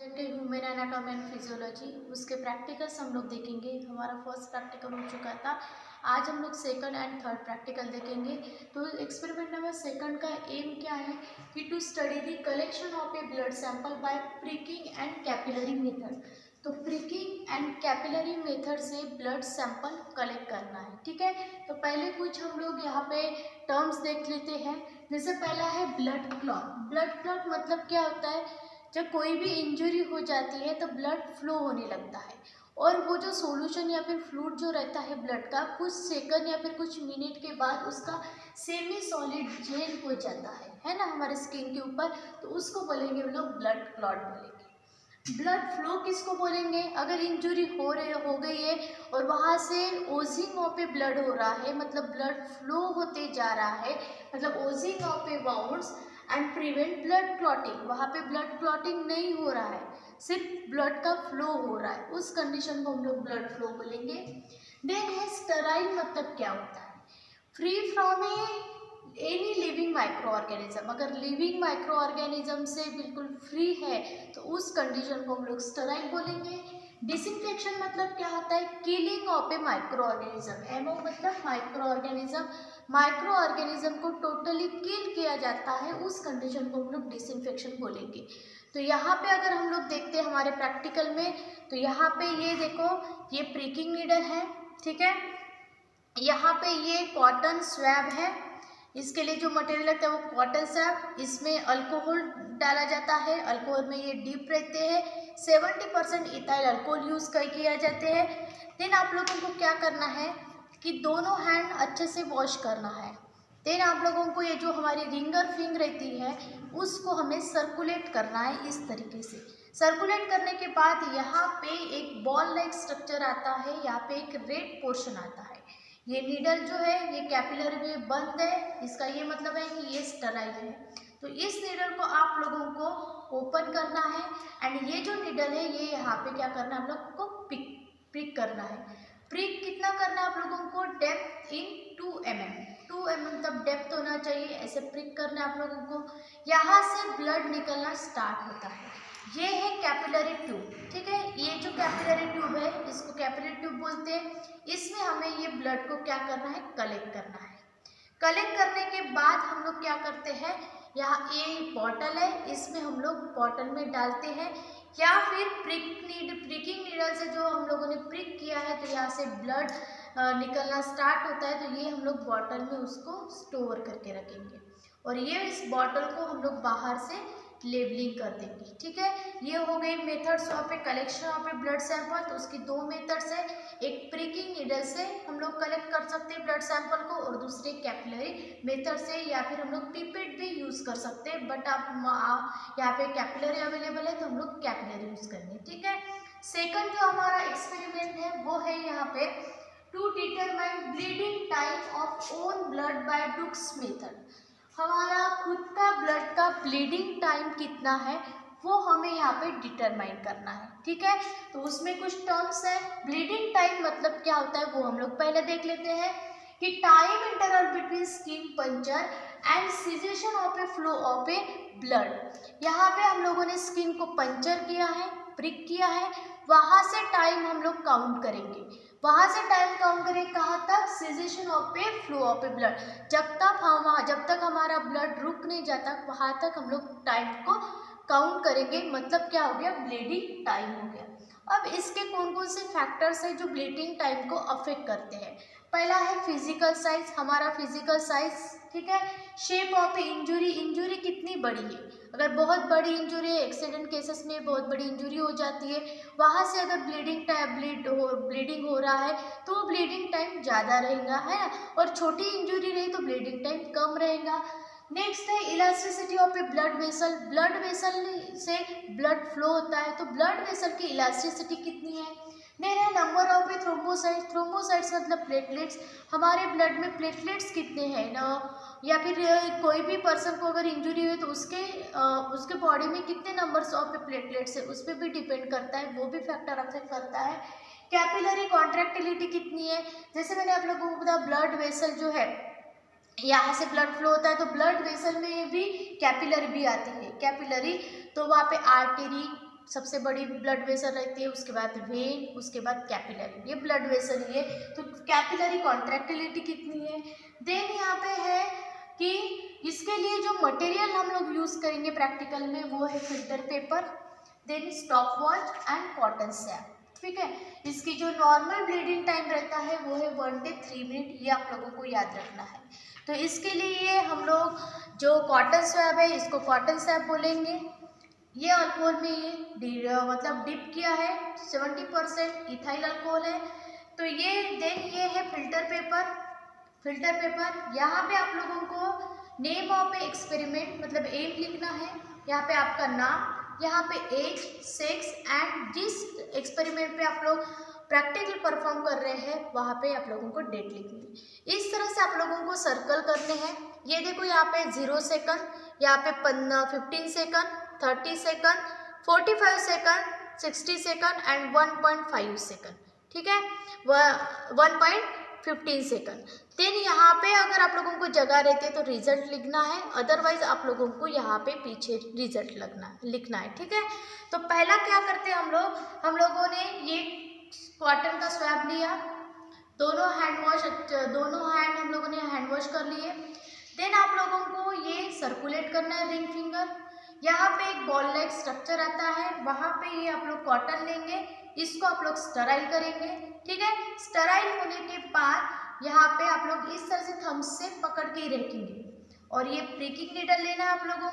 Human anatomy and physiology उसके practicals हम लोग देखेंगे। हमारा फर्स्ट प्रैक्टिकल हो चुका था। आज हम लोग सेकंड एंड थर्ड प्रैक्टिकल देखेंगे। तो एक्सपेरिमेंट नंबर सेकंड का एम क्या है कि to study the collection of a blood sample by pricking and capillary method. तो प्रिकिंग एंड कैपिलरी मेथड से ब्लड सैंपल कलेक्ट करना है। ठीक है, तो पहले कुछ हम लोग यहाँ पे टर्म्स देख लेते हैं। जैसे पहला है ब्लड क्लॉट। ब्लड क्लॉट मतलब क्या होता है, जब कोई भी इंजरी हो जाती है तो ब्लड फ्लो होने लगता है और वो जो सॉल्यूशन या फिर फ्लूइड जो रहता है ब्लड का कुछ सेकंड या फिर कुछ मिनट के बाद उसका सेमी सॉलिड जेल हो जाता है ना, हमारे स्किन के ऊपर। तो उसको बोलेंगे हम लोग ब्लड क्लॉट बोलेंगे। ब्लड फ्लो किसको बोलेंगे, अगर इंजरी हो गई है और वहाँ से ओजिंग ऑफ ए ब्लड हो रहा है, मतलब ब्लड फ्लो होते जा रहा है, मतलब Ojing of A wounds and prevent blood clotting. वहाँ पे ब्लड क्लॉटिंग नहीं हो रहा है, सिर्फ ब्लड का फ्लो हो रहा है, उस कंडीशन को हम लोग ब्लड फ्लो बोलेंगे। देन है स्टेराइल, मतलब क्या होता है, free from any living micro organism. अगर लिविंग माइक्रो ऑर्गेनिज्म से बिल्कुल फ्री है तो उस कंडीशन को हम लोग स्टेराइल बोलेंगे। डिसइंफेक्शन मतलब क्या होता है, killing of a microorganism. MO मतलब माइक्रो ऑर्गेनिज्म, माइक्रो ऑर्गेनिज्म को टोटली किल किया जाता है, उस कंडीशन को हम लोग डिसइंफेक्शन बोलेंगे। तो यहाँ पे अगर हम लोग देखते हैं हमारे प्रैक्टिकल में, तो यहाँ पे ये देखो, ये प्रिकिंग नीडल है, ठीक है। यहाँ पे ये कॉटन स्वैब है, इसके लिए जो मटेरियल लगता है वो कॉटन स्वैब। इसमें अल्कोहल डाला जाता है, अल्कोहल में ये डीप रहते हैं। 70% इथाइल अल्कोहल यूज़ किया जाते हैं। देन आप लोगों को क्या करना है कि दोनों हैंड अच्छे से वॉश करना है। देन आप लोगों को ये जो हमारी रिंगर फिंगर रहती है उसको हमें सर्कुलेट करना है इस तरीके से। सर्कुलेट करने के बाद यहाँ पे एक बॉल लाइक स्ट्रक्चर आता है, यहाँ पे एक रेड पोर्शन आता है। ये नीडल जो है ये कैपिलरी में बंद है, इसका ये मतलब है कि ये स्टेराइल है। तो इस नीडल को आप लोगों को ओपन करना है एंड ये जो नीडल है ये यहाँ पे क्या करना है, आप लोगों को प्रिक करना है। प्रिक कितना करना है आप लोगों को, डेप्थ इन 2 mm तब डेप्थ होना चाहिए, ऐसे प्रिक करना है आप लोगों को। यहाँ से ब्लड निकलना स्टार्ट होता है, ये है कैपिलरी ट्यूब, ठीक है। ये जो कैपिलरी ट्यूब है इसको कैपिलरी ट्यूब बोलते हैं। इसमें हमें ये ब्लड को क्या करना है, कलेक्ट करना है। कलेक्ट करने के बाद हम लोग क्या करते हैं, यहाँ ये बॉटल है, इसमें हम लोग बॉटल में डालते हैं या फिर प्रिकिंग नीडल से जो हम लोगों ने प्रिक किया है तो यहाँ से ब्लड निकलना स्टार्ट होता है, तो ये हम लोग बॉटल में उसको स्टोर करके रखेंगे और ये इस बॉटल को हम लोग बाहर से लेबलिंग कर देंगे, ठीक है। ये हो गई methods of a collection of a blood sample. तो उसकी दो मेथड्स है, एक प्रिकिंग नीडल से हम लोग कलेक्ट कर सकते हैं ब्लड सैंपल को और दूसरे कैपिलरी मेथड से, या फिर हम लोग पिपेट भी यूज़ कर सकते हैं, बट आप यहाँ पे कैपिलरी अवेलेबल है तो हम लोग कैपिलरी यूज़ करेंगे, ठीक है। सेकंड जो हमारा एक्सपेरिमेंट है वो है यहाँ पे to determine bleeding time of own blood by Duke's method. हमारा खुद का ब्लड का ब्लीडिंग टाइम कितना है वो हमें यहाँ पे डिटरमाइन करना है, ठीक है। तो उसमें कुछ टर्म्स है। ब्लीडिंग टाइम मतलब क्या होता है वो हम लोग पहले देख लेते हैं कि time interval between skin puncture and caseation of A flow of a blood. यहाँ पे हम लोगों ने स्किन को पंचर किया है, प्रिक किया है, वहाँ से टाइम हम लोग काउंट करेंगे। वहाँ से टाइम काउंट करें कहाँ तक, caseation of A flow of a blood. जब तक हमारा ब्लड रुक नहीं जाता वहाँ तक हम लोग टाइम को काउंट करेंगे, मतलब क्या हो गया, ब्लीडिंग टाइम हो गया। अब इसके कौन कौन से फैक्टर्स हैं जो ब्लीडिंग टाइम को अफेक्ट करते हैं। पहला है फिजिकल साइज, हमारा फिजिकल साइज, ठीक है। शेप ऑफ इंजुरी, इंजुरी कितनी बड़ी है, अगर बहुत बड़ी इंजुरी है, एक्सीडेंट केसेस में बहुत बड़ी इंजुरी हो जाती है, वहाँ से अगर ब्लीडिंग हो रहा है तो वो ब्लीडिंग टाइम ज़्यादा रहेगा, है ना। और छोटी इंजुरी रही तो ब्लीडिंग टाइम कम रहेगा। नेक्स्ट है elasticity of a blood vessel. Blood vessel से ब्लड फ्लो होता है तो ब्लड वेसल की इलास्टिसिटी कितनी है। देन है number of A thrombocytes. Thrombocytes मतलब प्लेटलेट्स, हमारे ब्लड में प्लेटलेट्स कितने हैं ना, या फिर कोई भी पर्सन को अगर इंजरी हुई तो उसके बॉडी में कितने नंबर्स ऑफ प्लेटलेट्स है उस पर भी डिपेंड करता है, वो भी फैक्टर अफेक्ट करता है। कैपिलरी कॉन्ट्रैक्टिलिटी कितनी है, जैसे मैंने आप लोगों को बताया ब्लड वेसल जो है यहाँ से ब्लड फ्लो होता है तो ब्लड वेसल में भी कैपिलरी भी आती है, कैपिलरी तो वहाँ पे आर्टरी, सबसे बड़ी ब्लड वेसल रहती है, उसके बाद वेन, उसके बाद कैपिलरी, ये ब्लड वेसल ही है। तो कैपिलरी कॉन्ट्रैक्टिलिटी कितनी है। देन यहाँ पे है कि इसके लिए जो मटेरियल हम लोग यूज़ करेंगे प्रैक्टिकल में वो है filter paper, then stopwatch and cotton swab. ठीक है, इसकी जो नॉर्मल ब्लीडिंग टाइम रहता है वो है 1 से 3 मिनट, ये आप लोगों को याद रखना है। तो इसके लिए हम लोग जो कॉटन स्वैब है इसको कॉटन स्वैब बोलेंगे। ये अल्कोहल में ये मतलब डिप किया है, 70% इथाइल अल्कोहल है। तो ये देन ये है फिल्टर पेपर। फिल्टर पेपर यहाँ पे आप लोगों को नेम ऑफ एक्सपेरिमेंट मतलब एम लिखना है, यहाँ पे आपका नाम, यहाँ पे एज, सेक्स एंड जिस एक्सपेरिमेंट पे आप लोग प्रैक्टिकल परफॉर्म कर रहे हैं वहाँ पे आप लोगों को डेट लिखनी है। इस तरह से आप लोगों को सर्कल करने हैं। ये देखो यहाँ पे 0 सेकंड, यहाँ पे 15 second, 30 second, 45 second, 60 second and 1.5 second. ठीक है, 1.15 सेकंड। देन यहाँ पे अगर आप लोगों को जगह रहती है तो रिजल्ट लिखना है, अदरवाइज आप लोगों को यहाँ पे पीछे रिजल्ट लिखना है। ठीक है, तो पहला क्या करते हैं हम लोगों ने ये कॉटन का स्वैब लिया, दोनों हैंड हम लोगों ने हैंड वॉश कर लिए। देन आप लोगों को ये सर्कुलेट करना है रिंग फिंगर। यहाँ पे एक बॉल लाइक स्ट्रक्चर आता है, वहाँ पे ये आप लोग कॉटन लेंगे, इसको आप लोग स्टराइल करेंगे। ठीक है, स्टराइल होने के बाद यहाँ पे आप लोग इस तरह से थंब से पकड़ के ही रखेंगे और ये प्रिकिंग नीडल लेना है आप लोगों को।